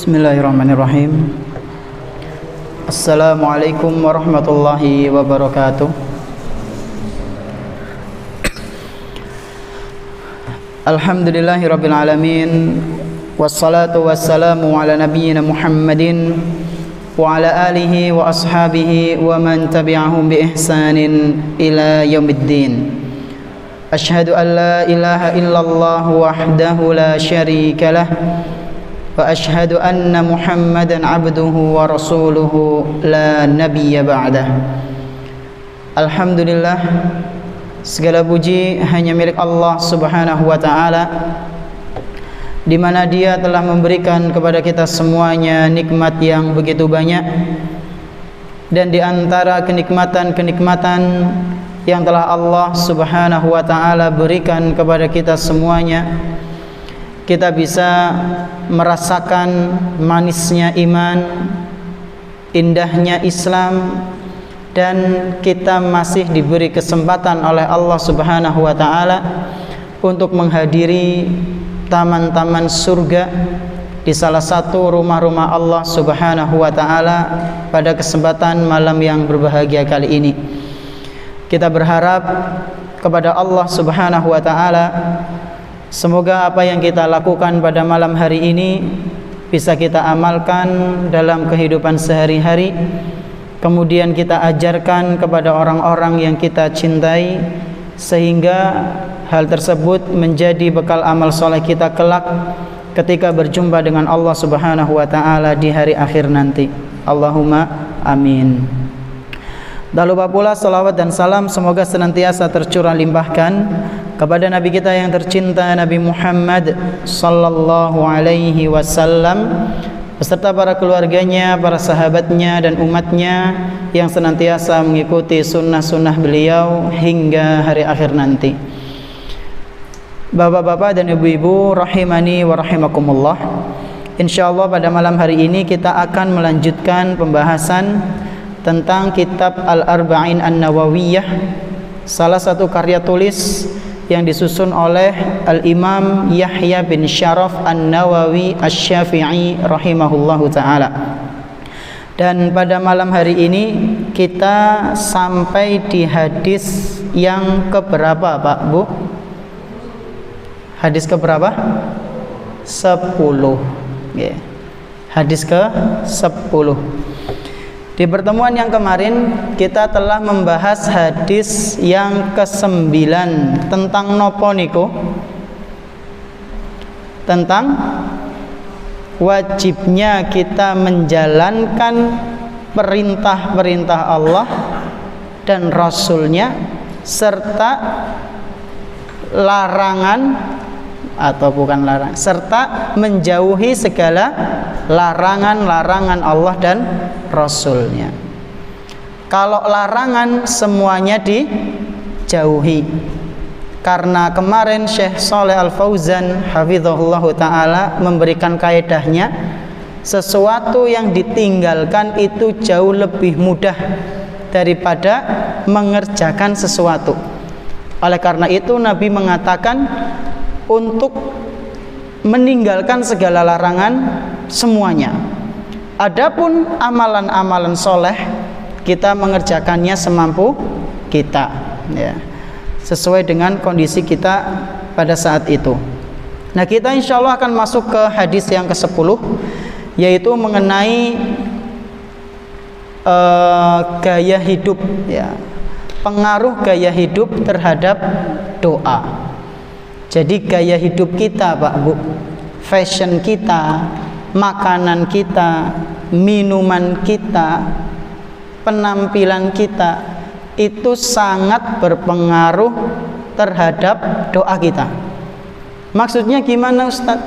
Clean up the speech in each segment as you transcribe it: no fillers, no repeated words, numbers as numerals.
Bismillahirrahmanirrahim. Assalamualaikum warahmatullahi wabarakatuh. Alhamdulillahirabbil alamin. Wassalatu wassalamu ala nabiyyina Muhammadin wa ala alihi wa ashabihi wa man tabi'ahum bi ihsanin ila yaumiddin. Asyhadu an la ilaha illallah wahdahu la syarika lah wa asyhadu anna Muhammadan abduhu wa rasuluhu la nabiyya ba'dah. Alhamdulillah, segala puji hanya milik Allah Subhanahu wa taala, di mana Dia telah memberikan kepada kita semuanya nikmat yang begitu banyak. Dan di antara kenikmatan-kenikmatan yang telah Allah Subhanahu wa taala berikan kepada kita semuanya, kita bisa merasakan manisnya iman, indahnya Islam, dan kita masih diberi kesempatan oleh Allah Subhanahu wa taala untuk menghadiri taman-taman surga di salah satu rumah-rumah Allah Subhanahu wa taala pada kesempatan malam yang berbahagia kali ini. Kita berharap kepada Allah Subhanahu wa taala, semoga apa yang kita lakukan pada malam hari ini bisa kita amalkan dalam kehidupan sehari-hari, kemudian kita ajarkan kepada orang-orang yang kita cintai, sehingga hal tersebut menjadi bekal amal soleh kita kelak ketika berjumpa dengan Allah Subhanahu wa taala di hari akhir nanti. Allahumma amin. Tak lupa pula salawat dan salam semoga senantiasa tercurah limpahkan kepada Nabi kita yang tercinta, Nabi Muhammad sallallahu alaihi wasallam, beserta para keluarganya, para sahabatnya dan umatnya yang senantiasa mengikuti sunnah-sunnah beliau hingga hari akhir nanti. Bapak-bapak dan ibu-ibu rahimani wa rahimakumullah, insyaallah pada malam hari ini kita akan melanjutkan pembahasan tentang kitab Al-Arba'in An-Nawawiyah, salah satu karya tulis yang disusun oleh Al-Imam Yahya bin Syaraf An-Nawawi Asy-Syafi'i rahimahullahu ta'ala. Dan pada malam hari ini kita sampai di hadis yang keberapa Pak Bu? Hadis keberapa? 10 yeah. Hadis ke-10. Di pertemuan yang kemarin kita telah membahas hadis yang ke-9 tentang nopo niku? Tentang wajibnya kita menjalankan perintah-perintah Allah dan Rasulnya, serta larangan atau bukan larang, serta menjauhi segala larangan-larangan Allah dan Rasulnya. Kalau larangan semuanya dijauhi, karena kemarin Syekh Shalih Al-Fauzan hafizahullah ta'ala memberikan kaedahnya, sesuatu yang ditinggalkan itu jauh lebih mudah daripada mengerjakan sesuatu. Oleh karena itu Nabi mengatakan untuk meninggalkan segala larangan semuanya. Adapun amalan-amalan soleh kita mengerjakannya semampu kita, ya, sesuai dengan kondisi kita pada saat itu. Nah, kita insya Allah akan masuk ke hadis yang ke-10, yaitu mengenai gaya hidup, ya, pengaruh gaya hidup terhadap doa. Jadi gaya hidup kita Pak Bu, fashion kita, makanan kita, minuman kita, penampilan kita, itu sangat berpengaruh terhadap doa kita. Maksudnya gimana Ustaz?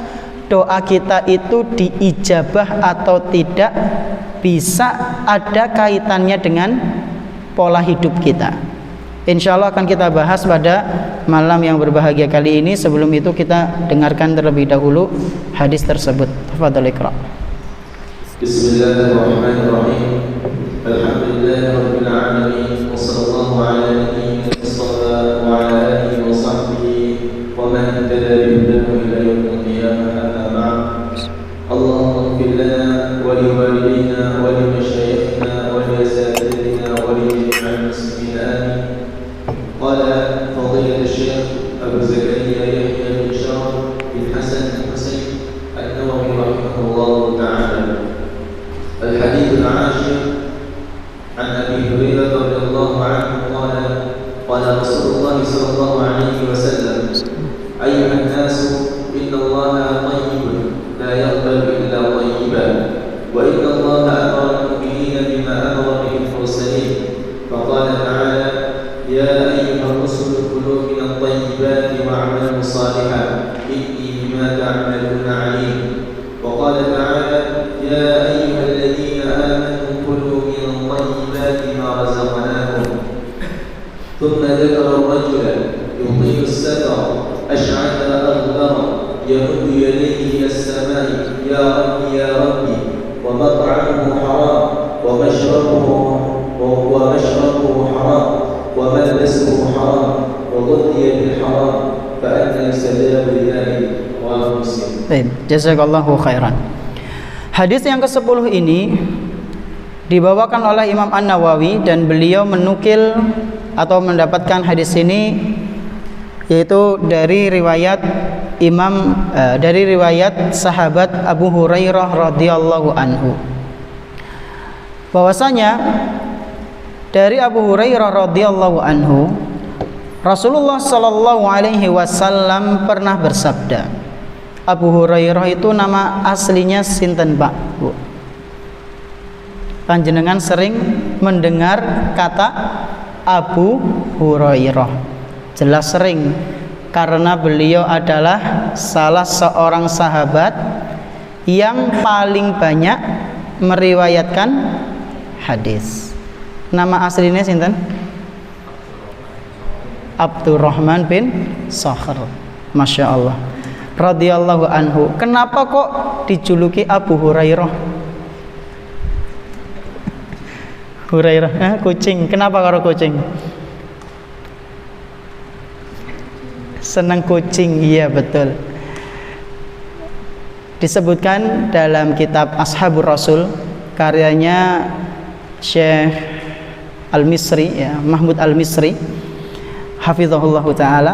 Doa kita itu diijabah atau tidak bisa ada kaitannya dengan pola hidup kita. Insya Allah akan kita bahas pada malam yang berbahagia kali ini. Sebelum itu kita dengarkan terlebih dahulu hadis tersebut. Tafadhal Iqra. Bismillahirrahmanirrahim. Alhamdulillahirabbil alamin. Wassallallahu ala nabiyyina Mustafa wa ala alihi wa sahbihi wa man ittaba bi hudahu ila yaumil qiyamah. Amma ba'd. Allahumma ighfir lana عن أبي هريرة رضي الله عنه قال قال رسول الله صلى الله عليه وسلم أيها الناس إن الله طيب لا يقبل إلا طيبا وإن الله أمر المؤمنين بما أمر به المرسلين فقال تعالى يا أيها الرسل كلوا من الطيبات واعملوا صالحا إني بما تعملون عليم وقال تعالى يا أيها الذين آمنوا كلوا من الطيبات ما رزقناكم ثم ذكر الرجل يطيل السفر أشعث أغبر يمد يديه إلى السماء يا ربي يا ربي ومطعمه حرام ومشربه حرام وملبسه حرام وغذي بالحرام فأنى يستجاب لذلك رواه مسلم. Baik, jazakallahu khairan. Hadis yang ke-10 ini dibawakan oleh Imam An-Nawawi dan beliau menukil atau mendapatkan hadis ini yaitu dari riwayat dari riwayat sahabat Abu Hurairah radhiyallahu anhu. Bahwasanya dari Abu Hurairah radhiyallahu anhu Rasulullah sallallahu alaihi wasallam pernah bersabda. Abu Hurairah itu nama aslinya sinten, Pak? Bu. Panjenengan sering mendengar kata Abu Hurairah. Jelas sering, karena beliau adalah salah seorang sahabat yang paling banyak meriwayatkan hadis. Nama aslinya sinten? Abdurrahman bin Sakhr. Masya Allah, radhiyallahu anhu. Kenapa kok dijuluki Abu Hurairah? Hurairah, kucing. Kenapa karo kucing? Senang kucing, iya betul. Disebutkan dalam kitab Ashabur Rasul karyanya Syekh Al-Misri, ya, Mahmud Al-Misri, hafizahullah taala.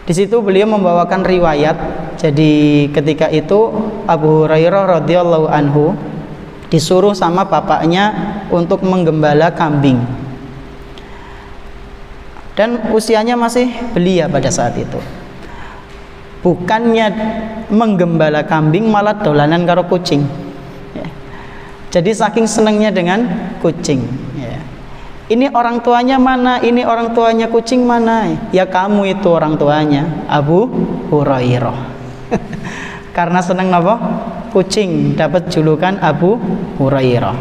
Di situ beliau membawakan riwayat. Jadi ketika itu Abu Hurairah radhiyallahu anhu disuruh sama bapaknya untuk menggembala kambing. Dan usianya masih belia pada saat itu. Bukannya menggembala kambing, malah dolanan karo kucing. Ya. Jadi saking senangnya dengan kucing. Ya. Ini orang tuanya mana? Ini orang tuanya kucing mana? Ya kamu itu orang tuanya, Abu Hurairah. Karena senang apa? Kucing, dapat julukan Abu Hurairah.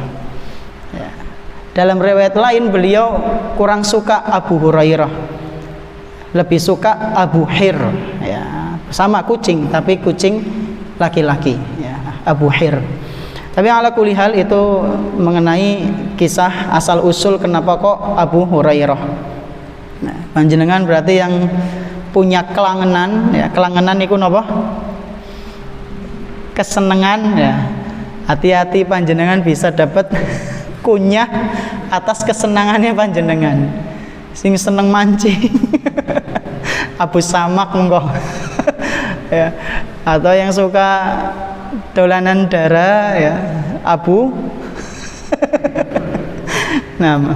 Ya. Dalam riwayat lain beliau kurang suka Abu Hurairah, lebih suka Abu Hir. Ya, sama kucing, tapi kucing laki-laki. Ya, Abu Hir. Tapi ala kulli hal itu mengenai kisah asal usul kenapa kok Abu Hurairah. Nah, panjenengan berarti yang punya kelangenan, ya, kelangenan itu apa? Kesenangan, ya. Hati-hati panjenengan bisa dapat kunyah atas kesenangannya panjenengan. Sing seneng mancing. Abu Samak monggo. Ya. Atau yang suka dolanan darah, ya, Abu. Nah,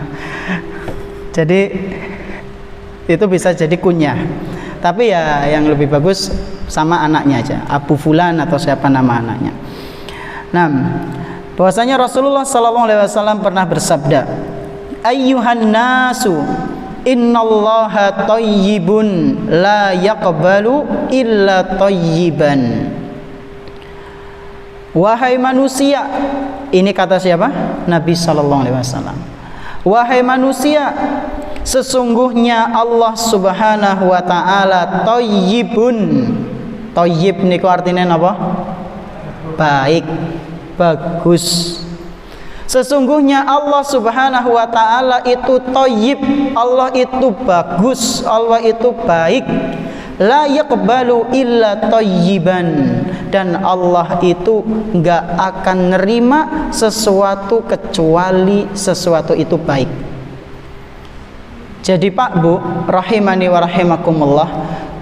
jadi itu bisa jadi kunyah. Tapi ya yang lebih bagus sama anaknya aja, Abu Fulan atau siapa nama anaknya. Nah, bahwasanya Rasulullah SAW pernah bersabda, ayyuhan nasu innallaha thayyibun la yaqbalu illa thayyiban. Wahai manusia, ini kata siapa? Nabi SAW. Wahai manusia, sesungguhnya Allah Subhanahu wa taala thayyibun. Thayyib niku artinya apa? Baik, bagus. Sesungguhnya Allah Subhanahu wa taala itu thayyib, Allah itu bagus, Allah itu baik. La yaqbalu illa thayyiban, dan Allah itu enggak akan nerima sesuatu kecuali sesuatu itu baik. Jadi Pak Bu, rahimani wa rahimakumullah,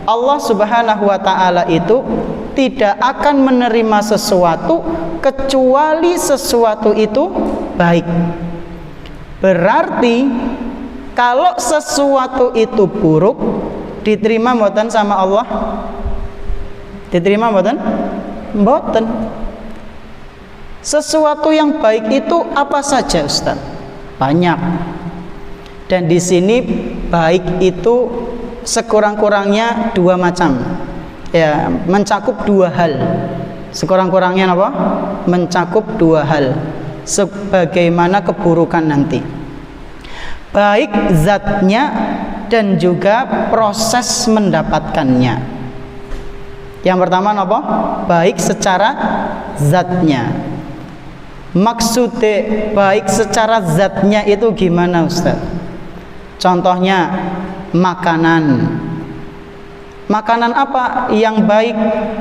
Allah Subhanahu wa taala itu tidak akan menerima sesuatu kecuali sesuatu itu baik. Berarti kalau sesuatu itu buruk diterima mboten sama Allah? Diterima mboten? Mboten. Sesuatu yang baik itu apa saja, Ustaz? Banyak. Dan di sini baik itu sekurang-kurangnya dua macam. Ya, mencakup dua hal. Sekurang-kurangnya apa? Mencakup dua hal. Sebagaimana keburukan nanti. Baik zatnya dan juga proses mendapatkannya. Yang pertama apa? Baik secara zatnya. Maksudnya baik secara zatnya itu gimana, Ustaz? Contohnya makanan. Makanan apa yang baik?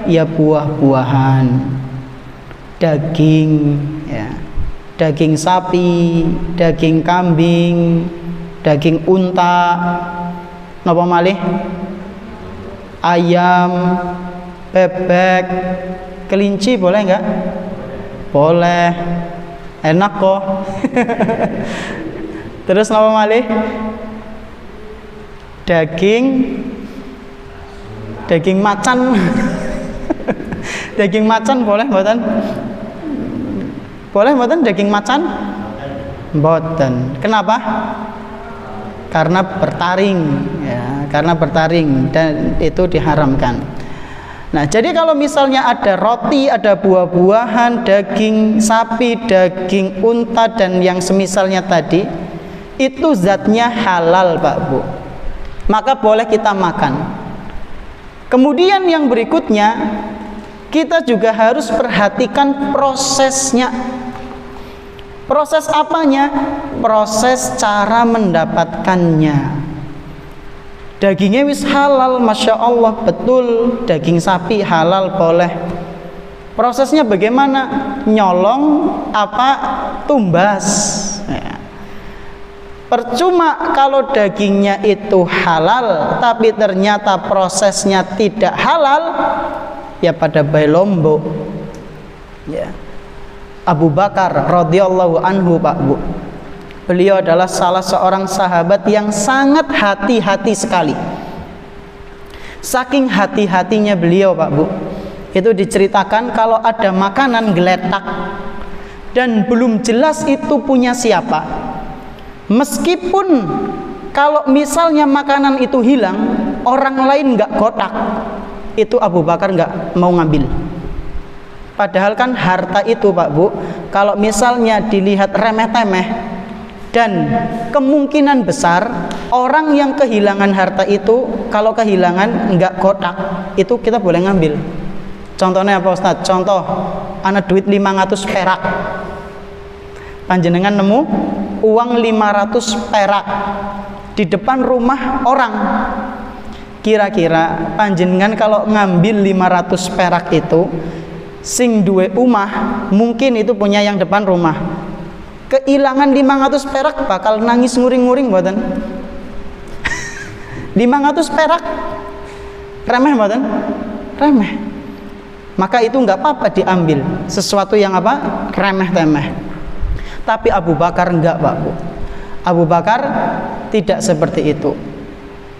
Ya buah-buahan, daging, ya. Daging sapi, daging kambing, daging unta, napa malih? Ayam, bebek, kelinci boleh enggak? Boleh. Enak kok. Terus napa malih? Daging macan. Daging macan boleh mboten? Boleh mboten daging macan? Mboten. Kenapa? Karena bertaring, ya, karena bertaring dan itu diharamkan. Nah, jadi kalau misalnya ada roti, ada buah-buahan, daging sapi, daging unta dan yang semisalnya tadi, itu zatnya halal, Pak Bu. Maka boleh kita makan. Kemudian yang berikutnya, kita juga harus perhatikan prosesnya. Proses apanya? Proses cara mendapatkannya. Dagingnya wis halal, Masya Allah, betul. Daging sapi halal, boleh. Prosesnya bagaimana? Nyolong apa? Tumbas, ya. Percuma kalau dagingnya itu halal tapi ternyata prosesnya tidak halal, ya pada bayi lombok, ya. Abu Bakar radhiyallahu anhu, Pak Bu, beliau adalah salah seorang sahabat yang sangat hati-hati sekali. Saking hati-hatinya beliau, Pak Bu, itu diceritakan kalau ada makanan geletak dan belum jelas itu punya siapa, meskipun kalau misalnya makanan itu hilang, orang lain nggak kotak, itu Abu Bakar nggak mau ngambil. Padahal kan harta itu, Pak Bu, kalau misalnya dilihat remeh-temeh, dan kemungkinan besar orang yang kehilangan harta itu, kalau kehilangan nggak kotak, itu kita boleh ngambil. Contohnya apa, Ustaz? Contoh, ana duit 500 perak, panjenengan nemu uang 500 perak di depan rumah orang. Kira-kira panjenengan kalau ngambil 500 perak itu, sing duwe umah mungkin itu punya yang depan rumah, kehilangan 500 perak bakal nangis nguring-nguring mboten? 500 perak remeh mboten? Remeh. Maka itu nggak apa-apa diambil, sesuatu yang apa? Remeh-temeh. Tapi Abu Bakar enggak, Pak Bu. Abu Bakar tidak seperti itu.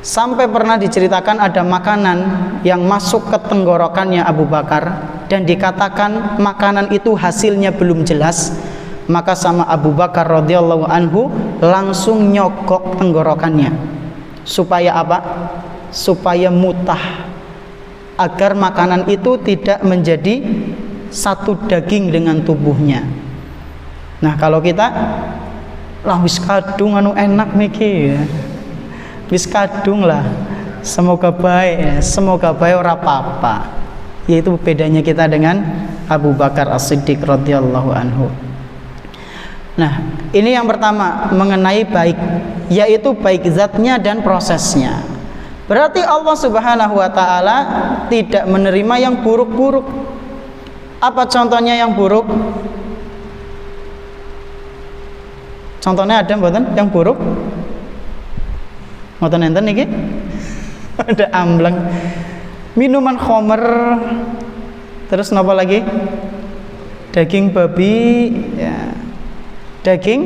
Sampai pernah diceritakan ada makanan yang masuk ke tenggorokannya Abu Bakar dan dikatakan makanan itu hasilnya belum jelas, maka sama Abu Bakar radhiyallahu anhu langsung nyogok tenggorokannya. Supaya apa? Supaya mutah, agar makanan itu tidak menjadi satu daging dengan tubuhnya. Nah, kalau kita lah wis kadung anu enak niki ya. Wis kadung lah, semoga baik ya, semoga baik ora apa-apa. Yaitu bedanya kita dengan Abu Bakar As-Siddiq radhiyallahu anhu. Nah, ini yang pertama mengenai baik, yaitu baik zatnya dan prosesnya. Berarti Allah Subhanahu wa taala tidak menerima yang buruk-buruk. Apa contohnya yang buruk? Contohnya ada mboten yang buruk? Ngoten enten niki? Ada ambleng. Minuman khamr. Terus napa lagi? Daging babi, ya. Daging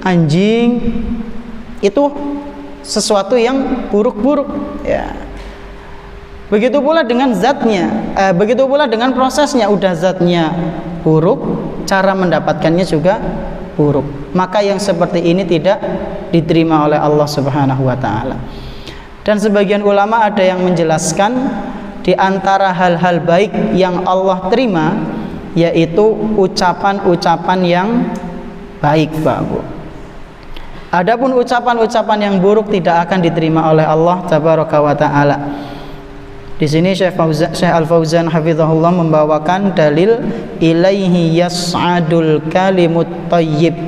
anjing itu sesuatu yang buruk-buruk, ya. Begitu pula dengan zatnya, begitu pula dengan prosesnya. Udah zatnya buruk, cara mendapatkannya juga buruk. Maka yang seperti ini tidak diterima oleh Allah Subhanahu wa taala. Dan sebagian ulama ada yang menjelaskan di antara hal-hal baik yang Allah terima yaitu ucapan-ucapan yang baik, Pak Bu. Adapun ucapan-ucapan yang buruk tidak akan diterima oleh Allah Tabaraka wa taala. Di sini Syekh Al-Fauzan hafizahullah membawakan dalil ilaihi yas'adul kalimut thayyib.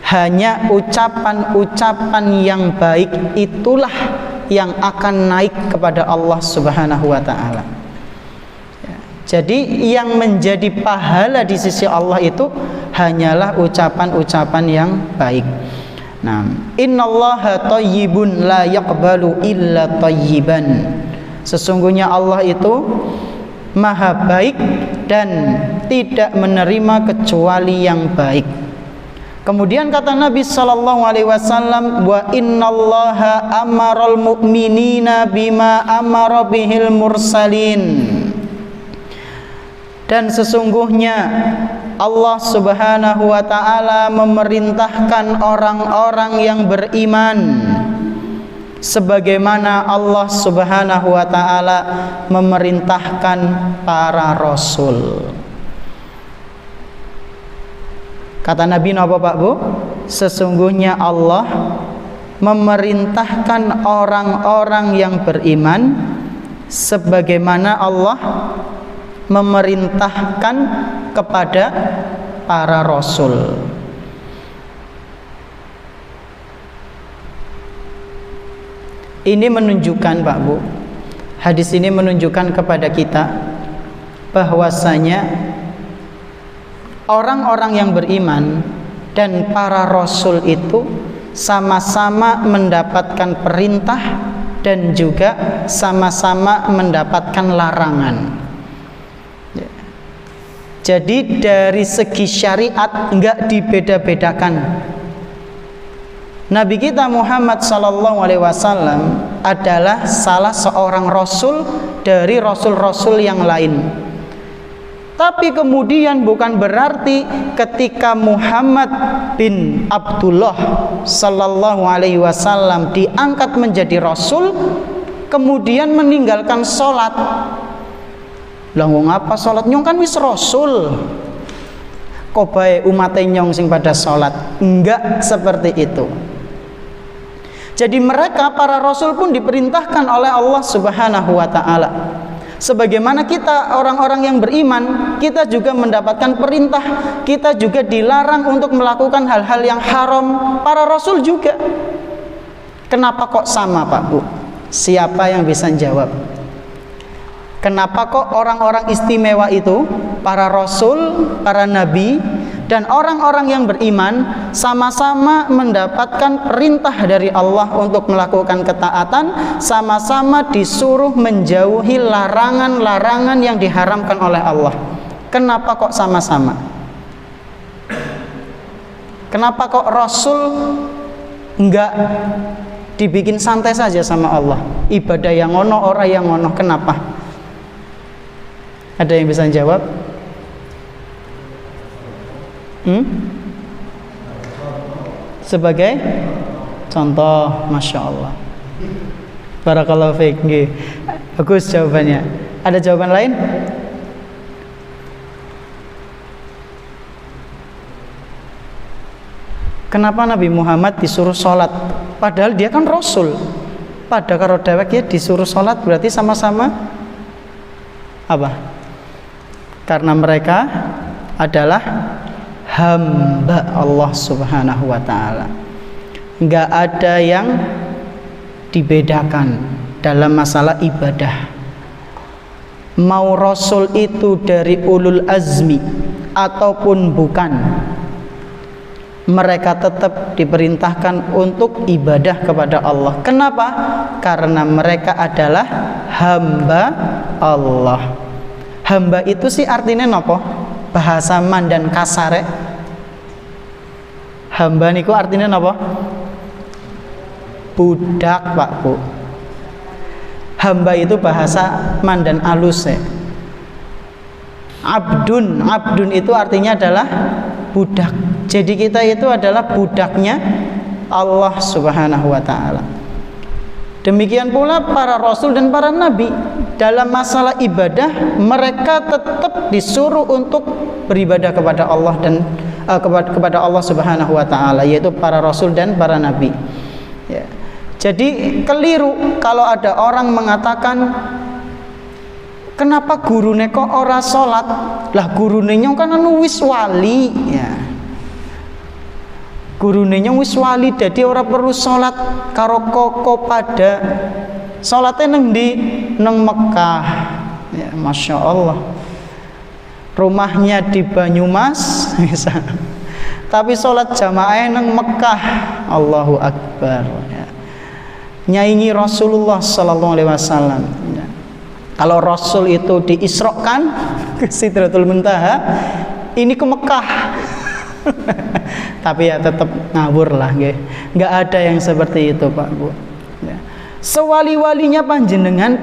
Hanya ucapan-ucapan yang baik itulah yang akan naik kepada Allah Subhanahu wa taala. Jadi yang menjadi pahala di sisi Allah itu hanyalah ucapan-ucapan yang baik. Nah, innallaha thayyibun la yaqbalu illa thayyiban. Sesungguhnya Allah itu maha baik dan tidak menerima kecuali yang baik. Kemudian kata Nabi sallallahu alaihi wasallam, wa innallaha amaral mu'minina bima amara bihil mursalin. Dan sesungguhnya Allah Subhanahu wa taala memerintahkan orang-orang yang beriman sebagaimana Allah Subhanahu wa taala memerintahkan para rasul. Kata Nabi napa Pak Bu? Sesungguhnya Allah memerintahkan orang-orang yang beriman sebagaimana Allah memerintahkan kepada para rasul. Ini menunjukkan Pak Bu, hadis ini menunjukkan kepada kita bahwasanya orang-orang yang beriman dan para rasul itu sama-sama mendapatkan perintah dan juga sama-sama mendapatkan larangan. Jadi dari segi syariat enggak dibeda-bedakan. Nabi kita Muhammad sallallahu alaihi wasallam adalah salah seorang rasul dari rasul-rasul yang lain. Tapi kemudian bukan berarti ketika Muhammad bin Abdullah sallallahu alaihi wasallam diangkat menjadi rasul kemudian meninggalkan sholat. Lah wong apa sholat, nyong kan wis rasul. Kok bae umat nyong sing pada sholat. Enggak seperti itu. Jadi mereka para rasul pun diperintahkan oleh Allah Subhanahu wa taala. Sebagaimana kita orang-orang yang beriman, kita juga mendapatkan perintah, kita juga dilarang untuk melakukan hal-hal yang haram. Para rasul juga. Kenapa kok sama Pak Bu? Siapa yang bisa jawab? Kenapa kok orang-orang istimewa itu, para rasul, para nabi, dan orang-orang yang beriman sama-sama mendapatkan perintah dari Allah untuk melakukan ketaatan, sama-sama disuruh menjauhi larangan-larangan yang diharamkan oleh Allah. Kenapa kok sama-sama? Kenapa kok rasul enggak dibikin santai saja sama Allah? Ibadah yang ngono, orang yang ngono, kenapa? Ada yang bisa jawab? Sebagai contoh, Masya Allah, Barakallahu fiik. Bagus jawabannya. Ada jawaban lain? Kenapa Nabi Muhammad disuruh sholat? Padahal dia kan rasul. Pada karo dewek ya disuruh sholat, berarti sama-sama apa? Karena mereka adalah hamba Allah Subhanahu wa ta'ala. Enggak ada yang dibedakan dalam masalah ibadah. Mau rasul itu dari ulul azmi ataupun bukan, mereka tetap diperintahkan untuk ibadah kepada Allah. Kenapa? Karena mereka adalah hamba Allah. Hamba itu sih artinya nopo? Bahasa mandan kasare. Hamba niku artinya apa? Budak, Pak Bu. Hamba itu bahasa mandan alus ya. Abdun itu artinya adalah budak. Jadi kita itu adalah budaknya Allah Subhanahu wa taala. Demikian pula para rasul dan para nabi, dalam masalah ibadah mereka tetap disuruh untuk beribadah kepada Allah dan kepada Allah Subhanahu wa taala, yaitu para rasul dan para nabi. Ya. Jadi keliru kalau ada orang mengatakan, kenapa gurune kok ora salat? Lah gurune nyong kan anu wis wali, ya. Gurune nyong wis wali, dadi ora perlu salat karo koko pada. Salate nang ndi? Nang Mekah. Ya, Masya Allah. Rumahnya di Banyumas, tapi salat jamaah nang Mekah. Allahu Akbar. Ya. Nyaingi Rasulullah sallallahu alaihi wasallam. Ya. Kalau Rasul itu diisrokan ke Sidratul Muntaha, ini ke Mekah. Tapi ya tetap ngawur lah, nggak ada yang seperti itu Pak Bu. Ya. Sewali-walinya panjenengan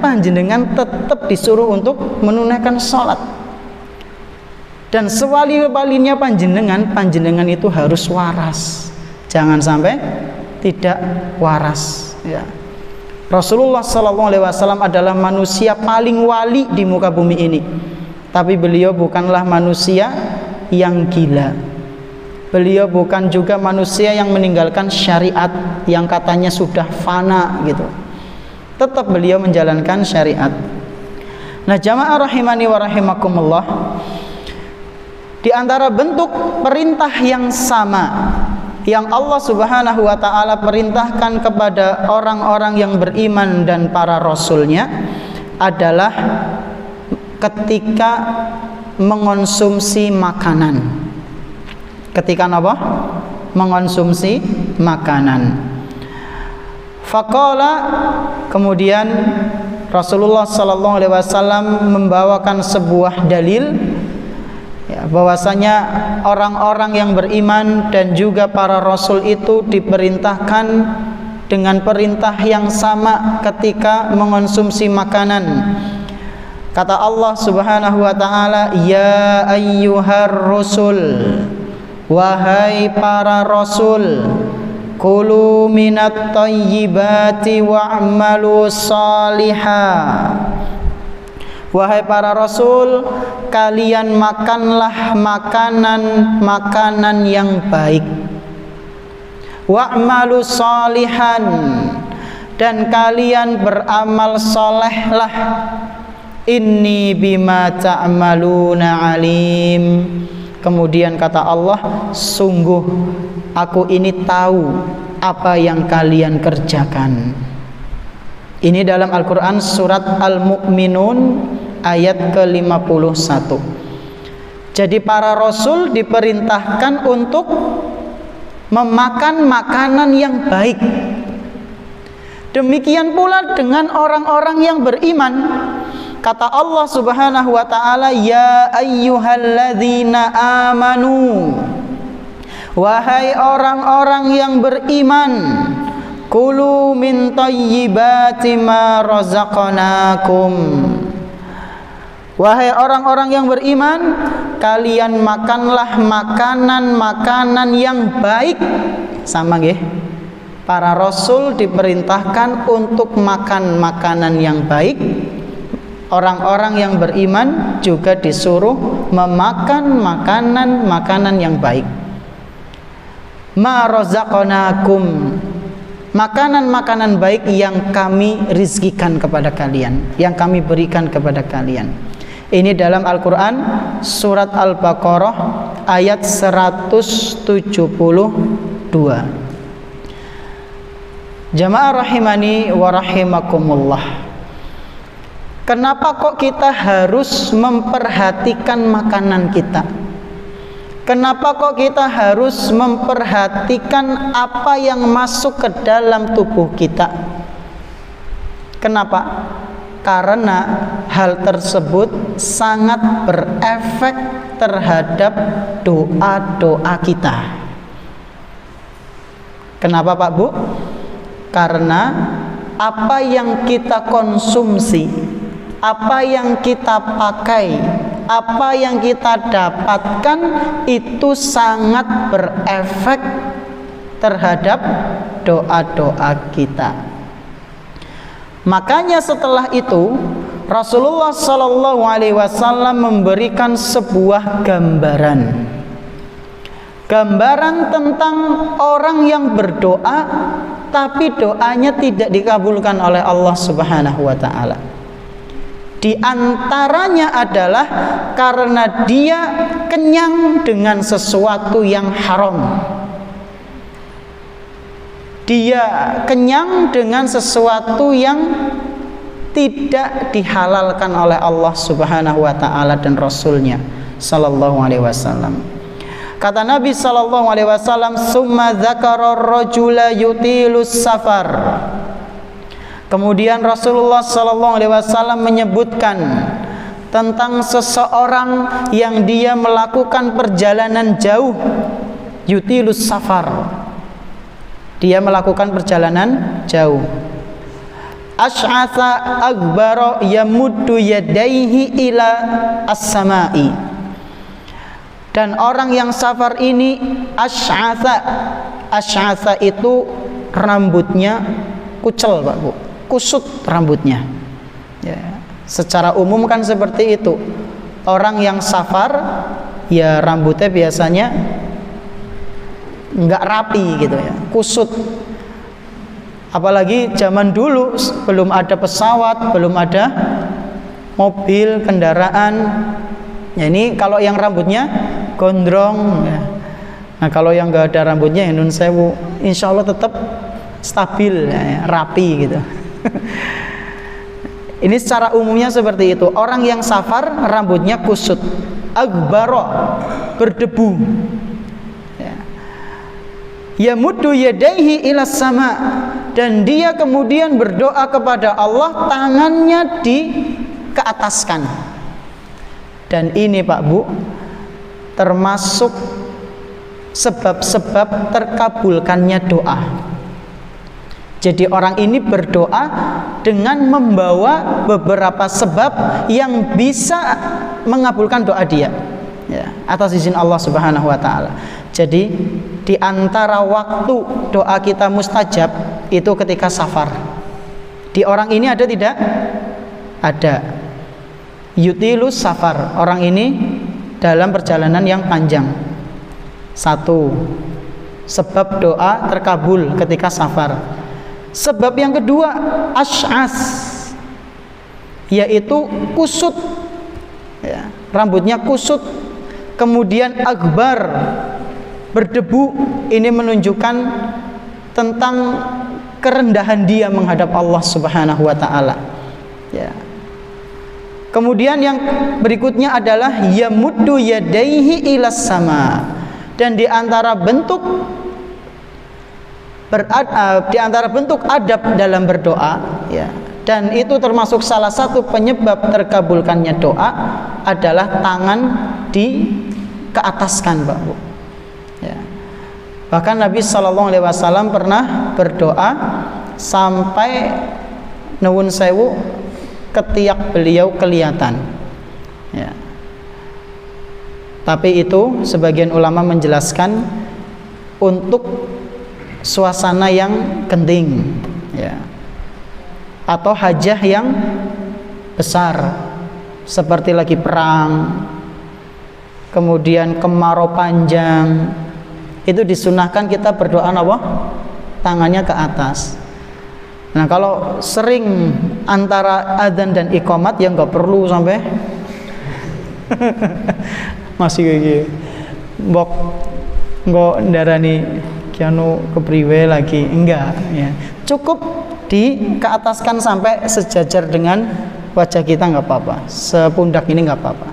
tetap disuruh untuk menunaikan sholat. Dan sewali-walinya panjenengan itu harus waras. Jangan sampai tidak waras. Ya. Rasulullah SAW adalah manusia paling wali di muka bumi ini. Tapi beliau bukanlah manusia yang gila. Beliau bukan juga manusia yang meninggalkan syariat yang katanya sudah fana gitu. Tetap beliau menjalankan syariat. Nah, jamaah rahimani wa rahimakumullah, di antara bentuk perintah yang sama yang Allah Subhanahu wa taala perintahkan kepada orang-orang yang beriman dan para rasulnya adalah ketika mengonsumsi makanan. Ketika apa? Mengonsumsi makanan. Faqala, kemudian Rasulullah sallallahu alaihi wasallam membawakan sebuah dalil ya, bahwasanya orang-orang yang beriman dan juga para rasul itu diperintahkan dengan perintah yang sama ketika mengonsumsi makanan. Kata Allah Subhanahu wa taala, ya ayyuhar rusul, wahai para rasul, kulu minat thayyibati wa'malu salihah. Wahai para rasul, kalian makanlah makanan yang baik. Wa'malu salihan, dan kalian beramal solehlah. Inni bima ta'maluna alim. Kemudian kata Allah, sungguh aku ini tahu apa yang kalian kerjakan. Ini dalam Al-Quran surat Al-Mu'minun ayat ke-51. Jadi para rasul diperintahkan untuk memakan makanan yang baik. Demikian pula dengan orang-orang yang beriman. Kata Allah Subhanahu wa taala, ya ayyuhalladzina amanu, wahai orang-orang yang beriman, kulu min thayyibati ma razaqnakum. Wahai orang-orang yang beriman, kalian makanlah makanan-makanan yang baik. Sama nggih? Para rasul diperintahkan untuk makan makanan yang baik. Orang-orang yang beriman juga disuruh memakan makanan-makanan yang baik. Ma razaqnakum, makanan-makanan baik yang kami rizkikan kepada kalian, yang kami berikan kepada kalian. Ini dalam Al-Quran surat Al-Baqarah ayat 172. Jamaah rahimani wa rahimakumullah, kenapa kok kita harus memperhatikan makanan kita? Kenapa kok kita harus memperhatikan apa yang masuk ke dalam tubuh kita? Kenapa? Karena hal tersebut sangat berefek terhadap doa-doa kita. Kenapa Pak Bu? Karena apa yang kita konsumsi, apa yang kita pakai, apa yang kita dapatkan itu sangat berefek terhadap doa-doa kita. Makanya setelah itu Rasulullah Shallallahu Alaihi Wasallam memberikan sebuah gambaran tentang orang yang berdoa tapi doanya tidak dikabulkan oleh Allah Subhanahu wa taala. Di antaranya adalah karena dia kenyang dengan sesuatu yang haram. Dia kenyang dengan sesuatu yang tidak dihalalkan oleh Allah Subhanahu wa taala dan Rasulnya sallallahu alaihi wasallam. Kata Nabi sallallahu alaihi wasallam, "Summa dzakara ar-rajula yutilus safar." Kemudian Rasulullah sallallahu alaihi wasallam menyebutkan tentang seseorang yang dia melakukan perjalanan jauh, yutilus safar. Dia melakukan perjalanan jauh. Ash'atha akbara yamuddu yadaihi ila as-sama'i. Dan orang yang safar ini ash'atha itu rambutnya kucel Pak Bu, kusut rambutnya ya. Secara umum kan seperti itu. Orang yang safar ya rambutnya biasanya nggak rapi gitu ya, kusut. Apalagi zaman dulu belum ada pesawat, belum ada mobil, kendaraan. Ya ini kalau yang rambutnya gondrong ya. Nah kalau yang nggak ada rambutnya ya nun sewu, insya Allah tetap stabil ya, rapi gitu. Ini secara umumnya seperti itu. Orang yang safar rambutnya kusut, agbaro, berdebu. Yamuddu yadaihi ila sama, dan dia kemudian berdoa kepada Allah, tangannya dikeataskan. Dan ini Pak Bu termasuk sebab-sebab terkabulkannya doa. Jadi orang ini berdoa dengan membawa beberapa sebab yang bisa mengabulkan doa dia ya, atas izin Allah Subhanahu wa taala. Jadi di antara waktu doa kita mustajab itu ketika safar. Di orang ini ada tidak? Ada. Yutilus safar. Orang ini dalam perjalanan yang panjang. Satu, sebab doa terkabul ketika safar. Sebab yang kedua, ash'as, yaitu kusut ya, rambutnya kusut. Kemudian akbar, berdebu. Ini menunjukkan tentang kerendahan dia menghadap Allah Subhanahu wa taala ya. Kemudian yang berikutnya adalah yamuddu yadaihi ilas sama. Dan di antara bentuk adab dalam berdoa ya, dan itu termasuk salah satu penyebab terkabulkannya doa adalah tangan dikeataskan Pak Bu ya. Bahkan Nabi SAW pernah berdoa sampai nuwun sewu ketiak beliau kelihatan ya. Tapi itu sebagian ulama menjelaskan untuk suasana yang genting ya, atau hajah yang besar seperti lagi perang, kemudian kemarau panjang, itu disunahkan kita berdoa apa? Tangannya ke atas. Nah kalau sering antara adzan dan iqamat ya nggak perlu sampai masih kayak gini mbok nggak darani kianu kepriwe lagi, enggak ya, cukup dikeataskan sampai sejajar dengan wajah kita, nggak apa-apa, sepundak ini nggak apa-apa.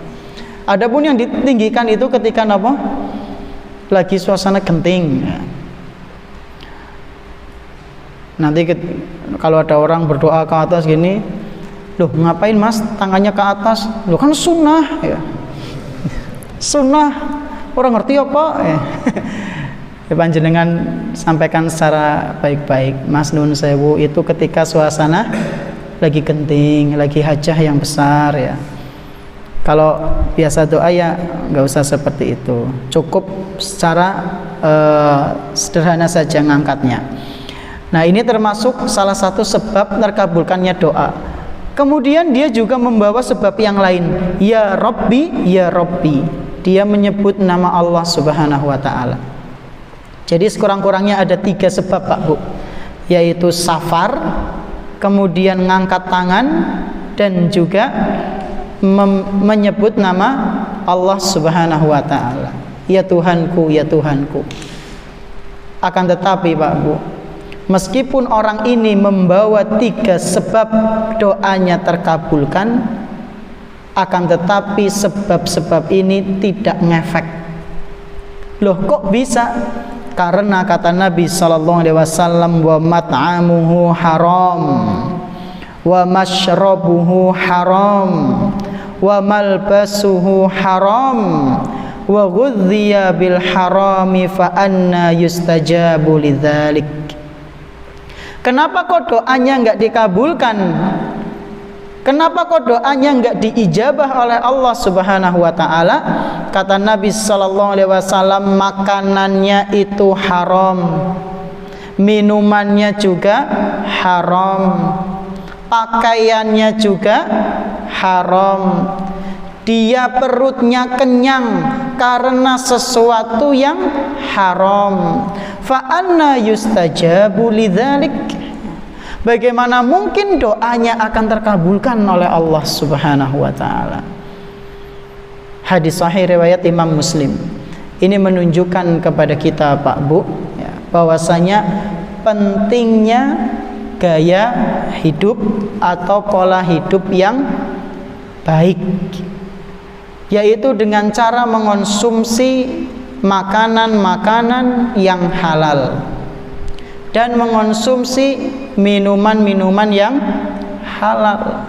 Adapun yang ditinggikan itu ketika apa? Lagi suasana genting ya. Nanti kalau ada orang berdoa ke atas gini, loh ngapain mas tangannya ke atas? Loh kan sunnah ya, sunnah, orang ngerti apa ya. Panjenengan sampaikan secara baik-baik. Mas Nun Sewu itu ketika suasana lagi genting, lagi hajah yang besar ya. Kalau biasa doa ya nggak usah seperti itu. Cukup secara sederhana saja ngangkatnya. Nah, ini termasuk salah satu sebab terkabulkannya doa. Kemudian dia juga membawa sebab yang lain. Ya Rabbi, ya Rabbi. Dia menyebut nama Allah Subhanahu wa taala. Jadi sekurang-kurangnya ada 3 sebab Pak Bu, yaitu safar, kemudian ngangkat tangan, dan juga menyebut nama Allah Subhanahu wa taala. Ya Tuhanku, ya Tuhanku. Akan tetapi Pak Bu, meskipun orang ini membawa 3 sebab doanya terkabulkan, akan tetapi sebab-sebab ini tidak ngefek. Loh kok bisa? Karena kata Nabi sallallahu alaihi wasallam, wa mat'amuhu haram wa mashrabuhu haram wa malbasuhu haram wa ghudhiya bil harami fa anna yustajabu lidzalik. Kenapa kok doanya enggak dikabulkan? Kenapa kok doanya enggak diijabah oleh Allah Subhanahu wa taala? Kata Nabi sallallahu alaihi wasallam, makanannya itu haram, minumannya juga haram, pakaiannya juga haram. Dia perutnya kenyang karena sesuatu yang haram. Fa anna yustajabu lidzalik. Bagaimana mungkin doanya akan terkabulkan oleh Allah Subhanahu wa taala? Hadis sahih riwayat Imam Muslim. Ini menunjukkan kepada kita Pak Bu ya, bahwasanya pentingnya gaya hidup atau pola hidup yang baik, yaitu dengan cara mengonsumsi makanan-makanan yang halal dan mengonsumsi minuman-minuman yang halal.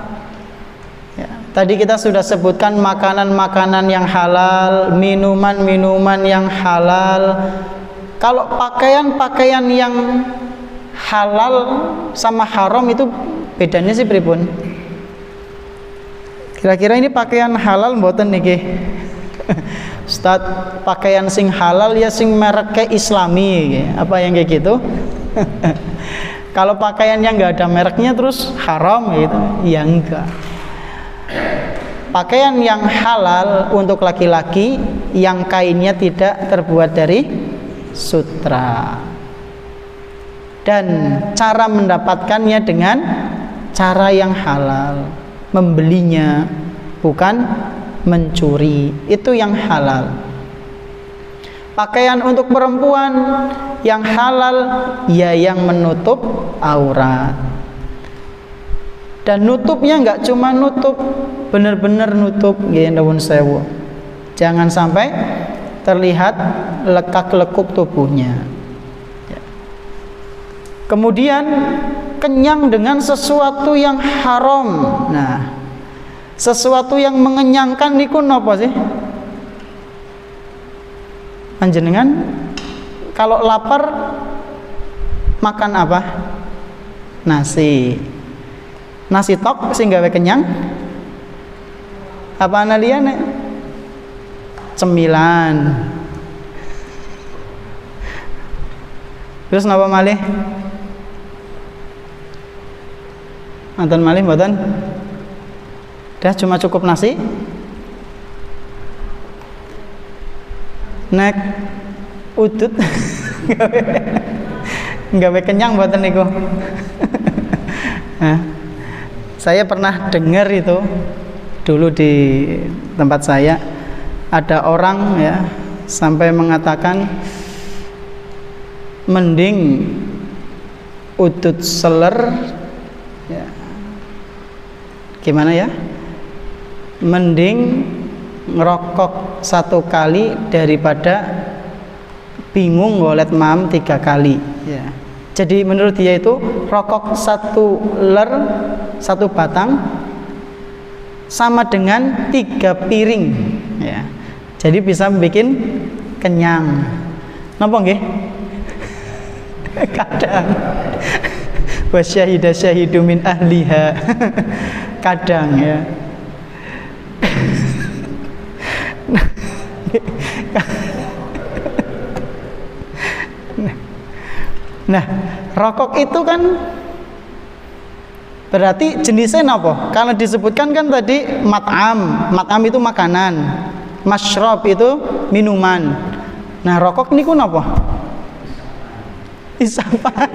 Ya, tadi kita sudah sebutkan makanan-makanan yang halal, minuman-minuman yang halal. Kalau pakaian-pakaian yang halal sama haram itu bedanya sih pripun? Kira-kira ini pakaian halal mboten niki? Ustaz, pakaian sing halal ya sing mereknya Islami, apa yang kayak gitu? Kalau pakaian yang nggak ada mereknya terus haram gitu, ya enggak. Pakaian yang halal untuk laki-laki yang kainnya tidak terbuat dari sutra, dan cara mendapatkannya dengan cara yang halal, membelinya bukan mencuri, itu yang halal. Pakaian untuk perempuan yang halal ya yang menutup aurat, dan nutupnya nggak cuma nutup, bener-bener nutup gendawun sewu, jangan sampai terlihat lekak-lekuk tubuhnya. Kemudian kenyang dengan sesuatu yang haram. Nah, sesuatu yang mengenyangkan niku napa sih? Panjenengan kalau lapar makan apa? Nasi. Nasi tok sing gawe kenyang. Apa analiane? Cemilan. Terus napa malih? Mantan malih mboten? Dah cuma cukup nasi? Nek udut gawe kenyang mboten niku. Nah, saya pernah dengar itu dulu di tempat saya ada orang ya sampai mengatakan mending udut seler ya, gimana ya, mending ngerokok 1 kali daripada bingung ngolet mam 3 kali ya. Jadi menurut dia itu rokok 1 ler 1 batang sama dengan 3 piring ya. Jadi bisa bikin kenyang. Napa nggih? Kadang. Wa syahida syahidu min ahliha. Kadang ya. Nah, rokok itu kan berarti jenisnya apa? Kalau disebutkan kan tadi mat'am itu makanan, masyrob itu minuman. Nah, rokok ini kun apa? Isapan.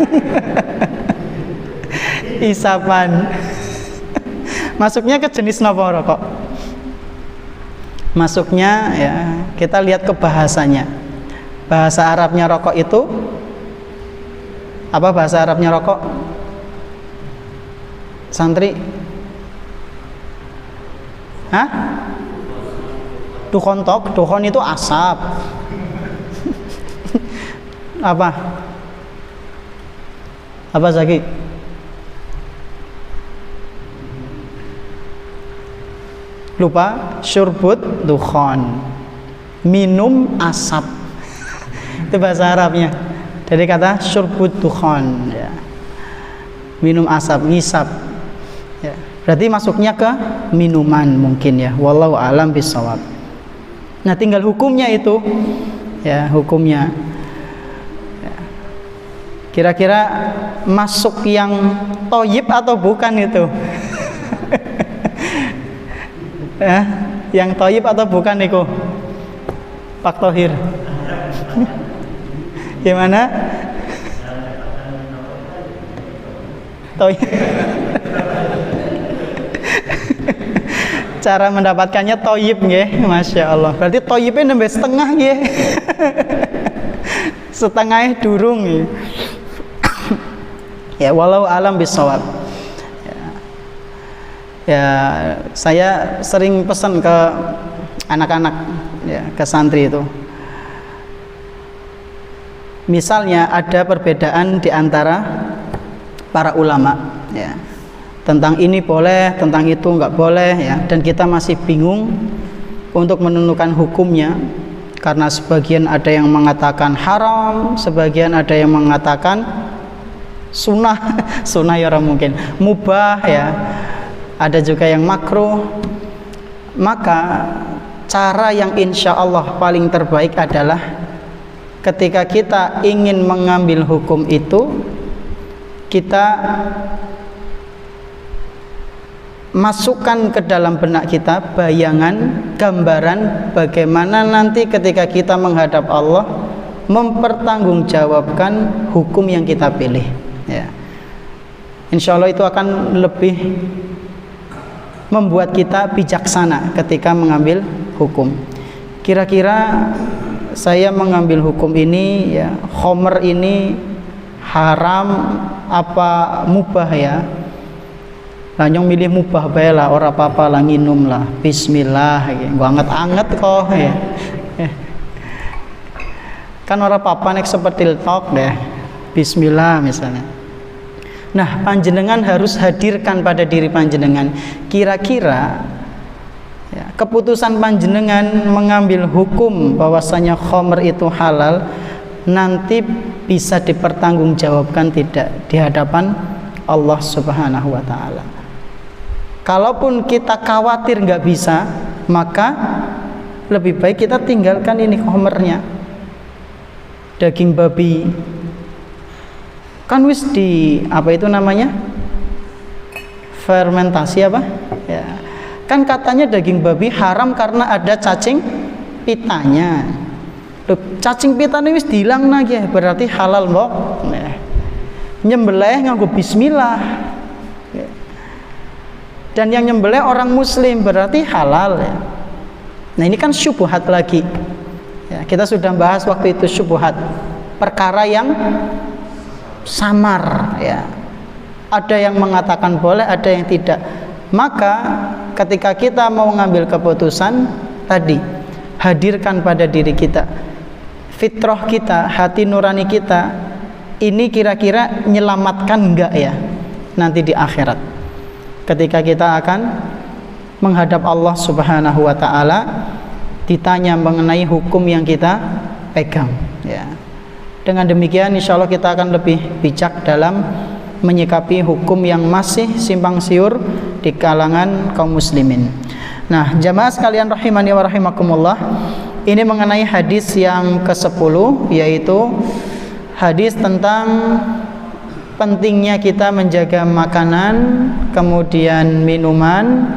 Isapan. Masuknya ke jenis apa rokok? Masuknya ya, kita lihat ke bahasanya. Bahasa Arabnya rokok itu apa bahasa Arabnya rokok? Santri? Hah? Dukhontok, dukhon itu asap. Apa? Apa Zaki? Lupa, syurbut dukhon, minum asap. Itu bahasa Arabnya. Dari kata syurbut dukhon ya. Minum asap, ngisap ya. Berarti masuknya ke minuman mungkin ya. Wallahu a'lam bishawab. Nah, tinggal hukumnya itu ya, hukumnya ya. Kira-kira masuk yang toyib atau bukan itu? Ya, yang toyib atau bukan itu? Pak Tohir. Gimana? Toyib. Cara mendapatkannya toyib nggih, Masya Allah. Berarti toyibnya nambah setengah nggih. Setengahnya durung nggih. Ya, walau alam bisawab. Ya, saya sering pesan ke anak-anak ya, ke santri itu. Misalnya ada perbedaan di antara para ulama ya, tentang ini boleh, tentang itu enggak boleh ya, dan kita masih bingung untuk menentukan hukumnya karena sebagian ada yang mengatakan haram, sebagian ada yang mengatakan sunnah. Sunnah ya orang mungkin mubah ya, ada juga yang makruh. Maka cara yang insya Allah paling terbaik adalah ketika kita ingin mengambil hukum itu, kita masukkan ke dalam benak kita bayangan, gambaran bagaimana nanti ketika kita menghadap Allah mempertanggungjawabkan hukum yang kita pilih ya. Insya Allah itu akan lebih membuat kita bijaksana ketika mengambil hukum. Kira-kira saya mengambil hukum ini ya, khomer ini haram apa mubah ya? Lah nyong milih mubah bae lah, ora apa-apa lah, nginum lah, bismillah gitu. Anget-anget kok ya. Kan ora apa-apa nek seperti tok deh. Bismillah misalnya. Nah, panjenengan harus hadirkan pada diri panjenengan kira-kira ya, keputusan panjenengan mengambil hukum bahwasanya khamr itu halal nanti bisa dipertanggungjawabkan tidak di hadapan Allah Subhanahu wa taala. Kalaupun kita khawatir nggak bisa, maka lebih baik kita tinggalkan ini khamrnya. Daging babi kan wis di apa itu namanya, fermentasi apa ya, kan katanya daging babi haram karena ada cacing pitanya. Loh, cacing pitanya wis dihilang lagi ya, berarti halal mbok ya. Nyembelih nganggo bismillah ya. Dan yang nyembelih orang muslim berarti halal ya. Nah ini kan syubhat lagi ya, kita sudah bahas waktu itu syubhat, perkara yang samar ya, ada yang mengatakan boleh, ada yang tidak. Maka ketika kita mau ngambil keputusan tadi, hadirkan pada diri kita fitrah kita, hati nurani kita, ini kira-kira menyelamatkan enggak ya nanti di akhirat ketika kita akan menghadap Allah Subhanahu wa taala, ditanya mengenai hukum yang kita pegang ya. Dengan demikian insya Allah kita akan lebih bijak dalam menyikapi hukum yang masih simpang siur di kalangan kaum muslimin. Nah, jamaah sekalian rahimani wa rahimakumullah, ini mengenai hadis yang ke-10, yaitu hadis tentang pentingnya kita menjaga makanan, kemudian minuman,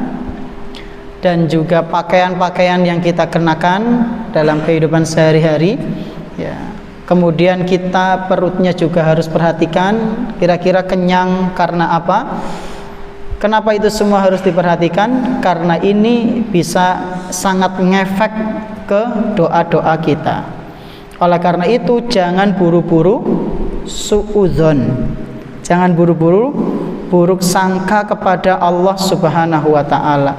dan juga pakaian-pakaian yang kita kenakan dalam kehidupan sehari-hari, ya. Kemudian kita perutnya juga harus perhatikan, kira-kira kenyang karena apa? Kenapa itu semua harus diperhatikan? Karena ini bisa sangat ngefek ke doa-doa kita. Oleh karena itu jangan buru-buru suudzon, jangan buru-buru buruk sangka kepada Allah Subhanahu wa taala.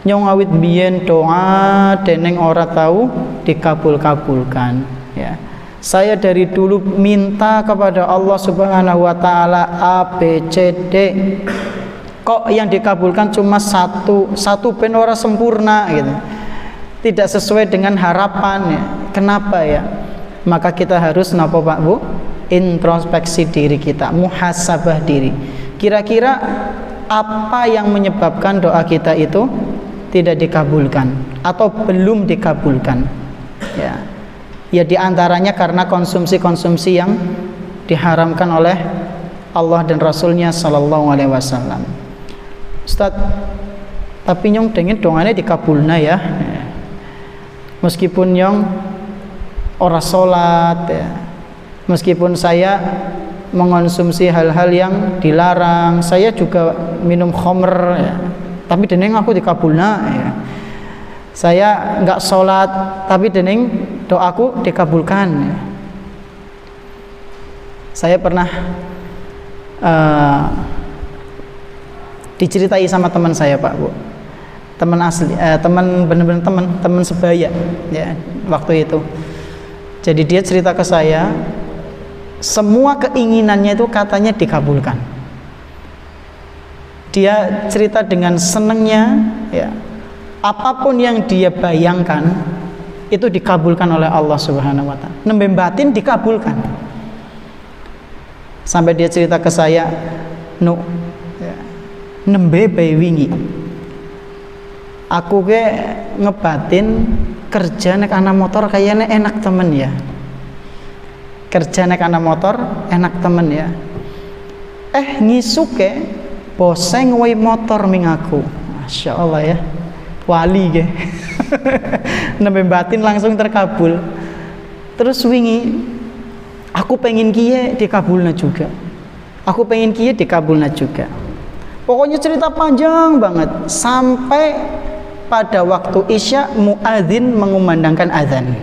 Nyong awit biyen doa deneng ora tahu dikabul-kabulkan, ya. Saya dari dulu minta kepada Allah Subhanahu wa taala A B C D, kok yang dikabulkan cuma satu ben ora sempurna gitu. Tidak sesuai dengan harapan, ya. Kenapa ya? Maka kita harus napa Pak Bu? Introspeksi diri kita, muhasabah diri. Kira-kira apa yang menyebabkan doa kita itu tidak dikabulkan atau belum dikabulkan, ya. Ya diantaranya karena konsumsi-konsumsi yang diharamkan oleh Allah dan Rasulnya Sallallahu Alaihi Wasallam. Ustaz, tapi nyong pengen dongane dikabulna ya. Meskipun nyong ora sholat, ya. Meskipun saya mengonsumsi hal-hal yang dilarang, saya juga minum khamr, ya. Tapi deneng aku dikabulna, ya. Saya enggak sholat, tapi deneng doaku dikabulkan. Saya pernah diceritai sama teman saya Pak Bu, teman asli, teman benar-benar teman sebaya, ya, waktu itu. Jadi dia cerita ke saya, semua keinginannya itu katanya dikabulkan. Dia cerita dengan senangnya, ya. Apapun yang dia bayangkan itu dikabulkan oleh Allah Subhanahu wa taala. Nembe batin dikabulkan. Sampai dia cerita ke saya, "Nu, ya, nembe bae wingi. Aku ke ngebatin kerja nek ana motor kayaknya enak temen ya. Kerja nek ana motor enak temen ya. Ngisuke boseng woi motor ming aku." Masya Allah ya. Wali ke. Nembe batin langsung terkabul. Terus wingi aku pengen kiye dikabulna juga. Aku pengen kiye dikabulna juga. Pokoknya cerita panjang banget sampai pada waktu Isya muadzin mengumandangkan azan.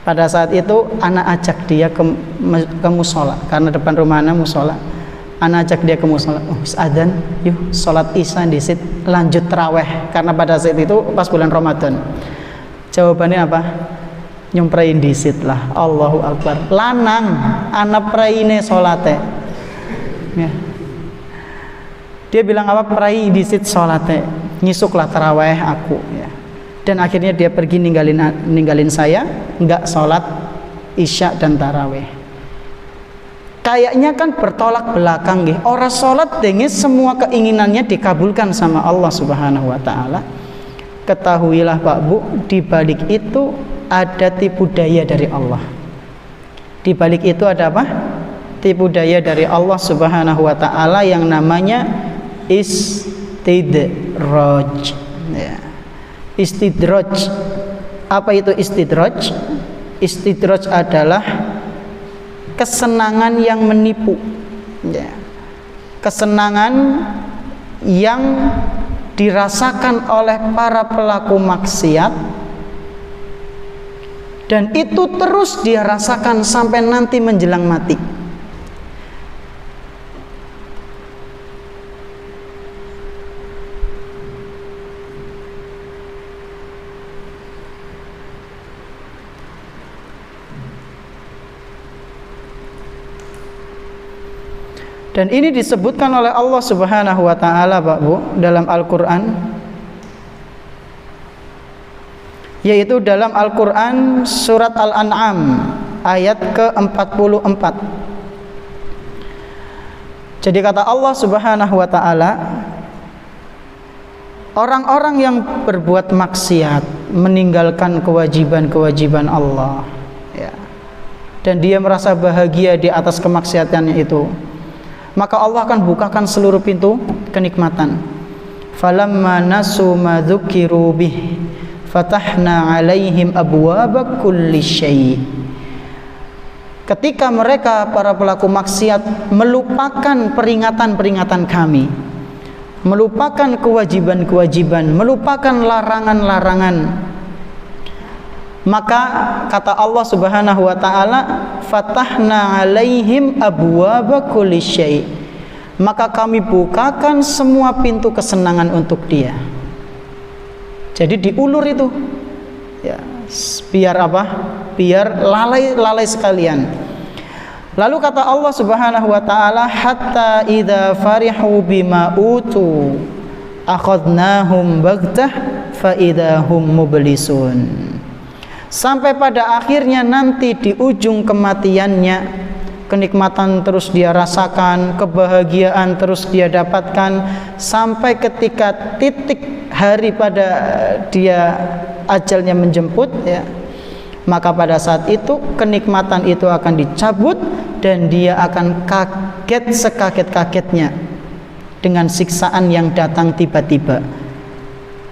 Pada saat itu anak ajak dia ke musola, karena depan rumah anak musola. Anak ajak dia ke musola, azan, yuk sholat isya disit, lanjut taraweh, karena pada saat itu pas bulan Ramadan. Jawabannya apa? Nyumprain disit lah. Allahu Akbar. Lanang, anak praine sholate. Ya. Dia bilang apa? Prai disit sholate, nyisuklah taraweh aku. Ya. Dan akhirnya dia pergi ninggalin saya, nggak sholat isya dan taraweh. Kayaknya kan bertolak belakang nggih. Orang sholat dengan semua keinginannya dikabulkan sama Allah Subhanahu wa taala. Ketahuilah Pak Bu, di balik itu ada tipu daya dari Allah. Di balik itu ada apa? Tipu daya dari Allah Subhanahu wa taala yang namanya istidraj. Ya. Istidraj. Apa itu istidraj? Istidraj adalah kesenangan yang menipu, ya. Kesenangan yang dirasakan oleh para pelaku maksiat, dan itu terus dia rasakan sampai nanti menjelang mati. Dan ini disebutkan oleh Allah Subhanahu wa taala Pak Bu dalam Al-Qur'an, yaitu dalam Al-Qur'an surat Al-An'am ayat ke-44. Jadi kata Allah Subhanahu wa taala, orang-orang yang berbuat maksiat, meninggalkan kewajiban-kewajiban Allah, ya, dan dia merasa bahagia di atas kemaksiatannya itu, maka Allah akan bukakan seluruh pintu kenikmatan. Falamma nasu ma dzukiru bih fatahna 'alaihim abwaaba kulli syai'. Ketika mereka para pelaku maksiat melupakan peringatan-peringatan kami, melupakan kewajiban-kewajiban, melupakan larangan-larangan, maka kata Allah Subhanahu wa taala, fatahna 'alaihim abwaaba kulli syai', maka kami bukakan semua pintu kesenangan untuk dia. Jadi diulur itu, ya, biar apa? Biar lalai sekalian. Lalu kata Allah Subhanahu wa taala, hatta idza farihu bima utu akhadnahum baghtah fa idahum mublisun. Sampai pada akhirnya nanti di ujung kematiannya, kenikmatan terus dia rasakan, kebahagiaan terus dia dapatkan, sampai ketika titik hari pada dia ajalnya menjemput, ya, maka pada saat itu kenikmatan itu akan dicabut dan dia akan kaget sekaget-kagetnya dengan siksaan yang datang tiba-tiba.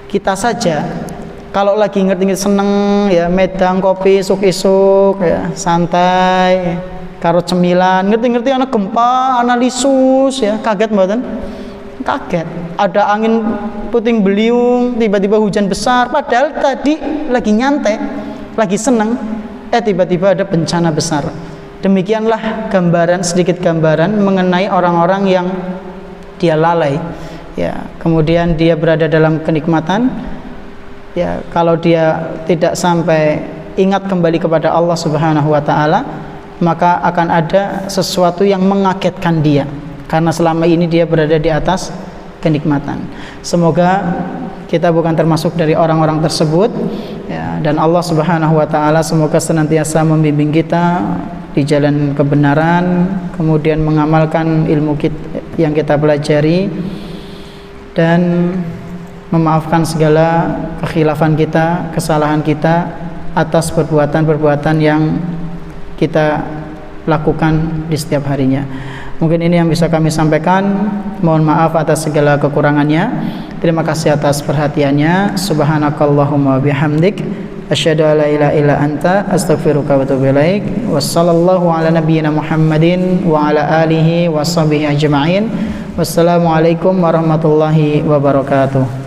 Kita saja kalau lagi ngerti seneng, ya, medang kopi isuk-isuk, ya, santai karo cemilan, ngerti anak gempa, analisus, ya, kaget mboten? Kaget. Ada angin puting beliung, tiba-tiba hujan besar, padahal tadi lagi nyantai, lagi seneng, tiba-tiba ada bencana besar. Demikianlah sedikit gambaran mengenai orang-orang yang dia lalai, ya, kemudian dia berada dalam kenikmatan, ya, kalau dia tidak sampai ingat kembali kepada Allah Subhanahu wa taala, maka akan ada sesuatu yang mengagetkan dia, karena selama ini dia berada di atas kenikmatan. Semoga kita bukan termasuk dari orang-orang tersebut, ya, dan Allah Subhanahu wa taala semoga senantiasa membimbing kita di jalan kebenaran, kemudian mengamalkan ilmu yang kita pelajari, dan memaafkan segala kekhilafan kita, kesalahan kita atas perbuatan-perbuatan yang kita lakukan di setiap harinya. Mungkin ini yang bisa kami sampaikan. Mohon maaf atas segala kekurangannya. Terima kasih atas perhatiannya. Subhanakallahumma bihamdik, asyhadu an la ilaha illa anta, astaghfiruka wa atubu ilaik. Wassallallahu ala nabiyyina Muhammadin wa ala alihi washabihi ajma'in. Wassalamualaikum warahmatullahi wabarakatuh.